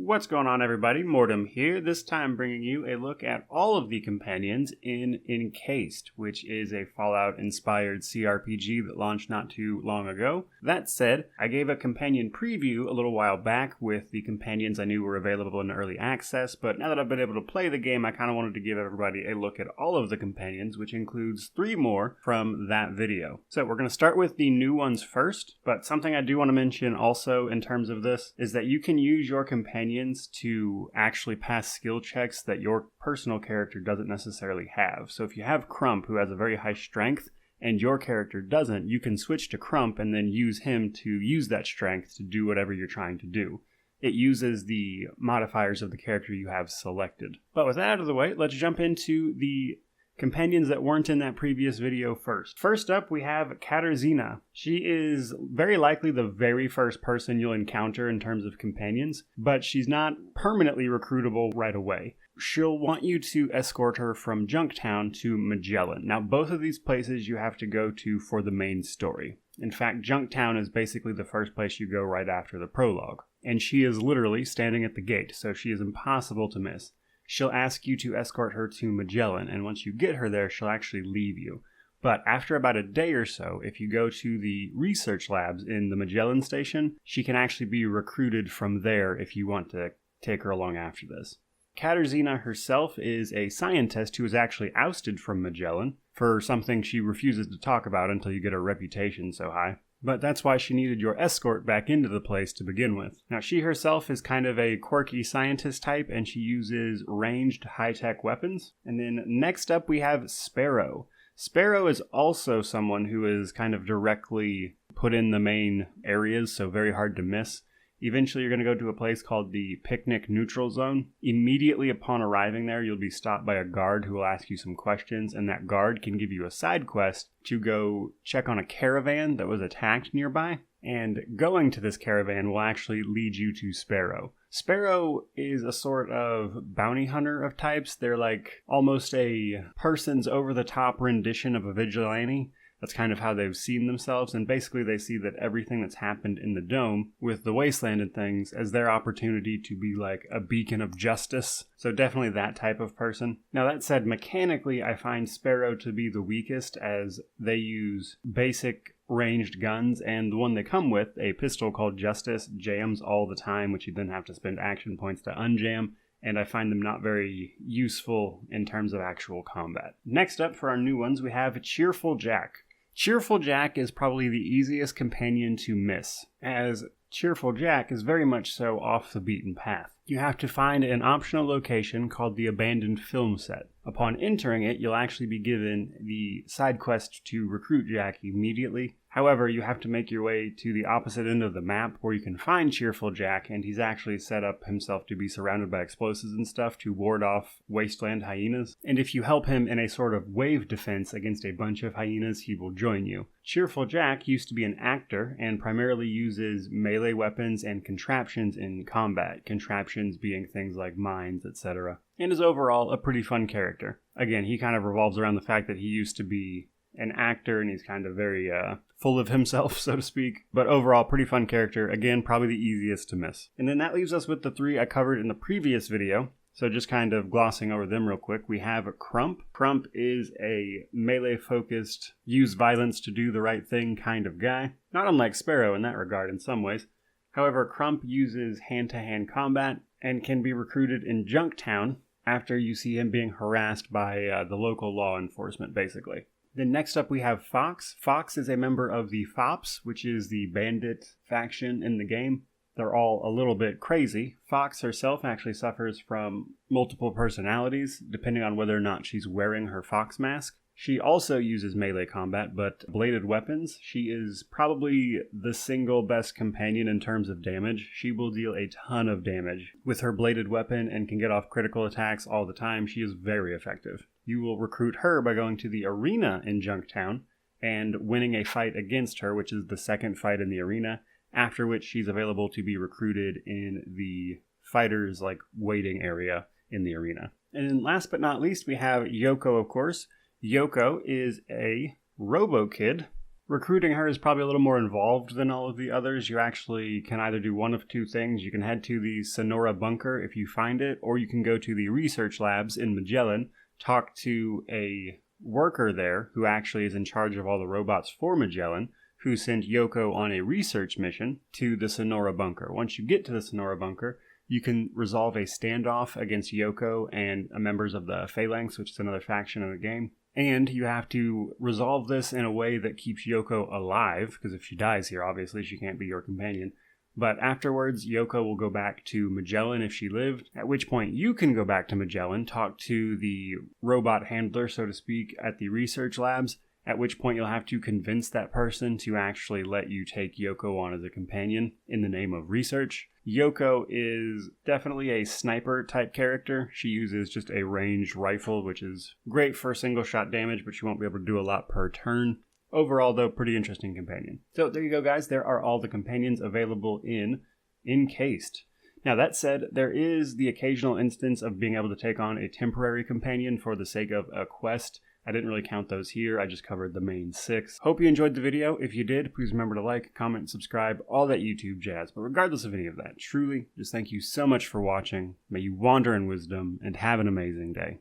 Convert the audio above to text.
What's going on, everybody? Mortem here, this time bringing you a look at all of the companions in Encased, which is a Fallout-inspired CRPG that launched not too long ago. That said, I gave a companion preview a little while back with the companions I knew were available in early access, but now that I've been able to play the game, I kind of wanted to give everybody a look at all of the companions, which includes 3 more from that video. So we're going to start with the new ones first, but something I do want to mention also in terms of this is that you can use your companions to actually pass skill checks that your personal character doesn't necessarily have. So if you have Crump, who has a very high strength, and your character doesn't, you can switch to Crump and then use him to use that strength to do whatever you're trying to do. It uses the modifiers of the character you have selected. But with that out of the way, let's jump into the companions that weren't in that previous video first. First up, we have Katarzyna. She is very likely the very first person you'll encounter in terms of companions, but she's not permanently recruitable right away. She'll want you to escort her from Junktown to Magellan. Now, both of these places you have to go to for the main story. In fact, Junktown is basically the first place you go right after the prologue. And she is literally standing at the gate, so she is impossible to miss. She'll ask you to escort her to Magellan, and once you get her there, she'll actually leave you. But after about a day or so, if you go to the research labs in the Magellan station, she can actually be recruited from there if you want to take her along after this. Katarzyna herself is a scientist who was actually ousted from Magellan for something she refuses to talk about until you get her reputation so high. But that's why she needed your escort back into the place to begin with. Now, she herself is kind of a quirky scientist type, and she uses ranged high-tech weapons. And then next up, we have Sparrow. Sparrow is also someone who is kind of directly put in the main areas, so very hard to miss. Eventually, you're going to go to a place called the Picnic Neutral Zone. Immediately upon arriving there, you'll be stopped by a guard who will ask you some questions, and that guard can give you a side quest to go check on a caravan that was attacked nearby. And going to this caravan will actually lead you to Sparrow. Sparrow is a sort of bounty hunter of types. They're like almost a person's over-the-top rendition of a vigilante. That's kind of how they've seen themselves, and basically they see that everything that's happened in the Dome with the Wasteland and things as their opportunity to be like a beacon of justice. So definitely that type of person. Now that said, mechanically I find Sparrow to be the weakest as they use basic ranged guns, and the one they come with, a pistol called Justice, jams all the time, which you then have to spend action points to unjam. And I find them not very useful in terms of actual combat. Next up for our new ones, we have Cheerful Jack. Cheerful Jack is probably the easiest companion to miss, as Cheerful Jack is very much so off the beaten path. You have to find an optional location called the Abandoned Film Set. Upon entering it, you'll actually be given the side quest to recruit Jack immediately. However, you have to make your way to the opposite end of the map where you can find Cheerful Jack, and he's actually set up himself to be surrounded by explosives and stuff to ward off wasteland hyenas. And if you help him in a sort of wave defense against a bunch of hyenas, he will join you. Cheerful Jack used to be an actor and primarily uses melee weapons and contraptions in combat, contraptions being things like mines, etc. And is overall a pretty fun character. Again, he kind of revolves around the fact that he used to be an actor and he's kind of very full of himself, so to speak. But overall, pretty fun character. Again, probably the easiest to miss. And then that leaves us with the 3 I covered in the previous video. So just kind of glossing over them real quick, we have Crump. Crump is a melee-focused, use violence to do the right thing kind of guy. Not unlike Sparrow in that regard in some ways. However, Crump uses hand-to-hand combat and can be recruited in Junktown after you see him being harassed by the local law enforcement, basically. Then next up we have Fox. Fox is a member of the Fops, which is the bandit faction in the game. They're all a little bit crazy. Fox herself actually suffers from multiple personalities, depending on whether or not she's wearing her fox mask. She also uses melee combat, but bladed weapons. She is probably the single best companion in terms of damage. She will deal a ton of damage with her bladed weapon and can get off critical attacks all the time. She is very effective. You will recruit her by going to the arena in Junktown and winning a fight against her, which is the second fight in the arena, after which she's available to be recruited in the fighters' waiting area in the arena. And then last but not least, we have Yoko, of course. Yoko is a robo-kid Recruiting her is probably a little more involved than all of the others. You actually can either do one of two things. You can head to the Sonora bunker if you find it, or you can go to the research labs in Magellan, talk to a worker there who actually is in charge of all the robots for Magellan, who sent Yoko on a research mission to the Sonora bunker. Once you get to the Sonora bunker, you can resolve a standoff against Yoko and members of the Phalanx, which is another faction in the game. And you have to resolve this in a way that keeps Yoko alive, because if she dies here, obviously she can't be your companion. But afterwards, Yoko will go back to Magellan if she lived, at which point you can go back to Magellan, talk to the robot handler, so to speak, at the research labs, at which point you'll have to convince that person to actually let you take Yoko on as a companion in the name of research. Yoko is definitely a sniper type character. She uses just a ranged rifle, which is great for single shot damage, but she won't be able to do a lot per turn. Overall, though, pretty interesting companion. So there you go, guys. There are all the companions available in Encased. Now, that said, there is the occasional instance of being able to take on a temporary companion for the sake of a quest. I didn't really count those here. I just covered the main 6. Hope you enjoyed the video. If you did, please remember to like, comment, subscribe, all that YouTube jazz. But regardless of any of that, truly, just thank you so much for watching. May you wander in wisdom and have an amazing day.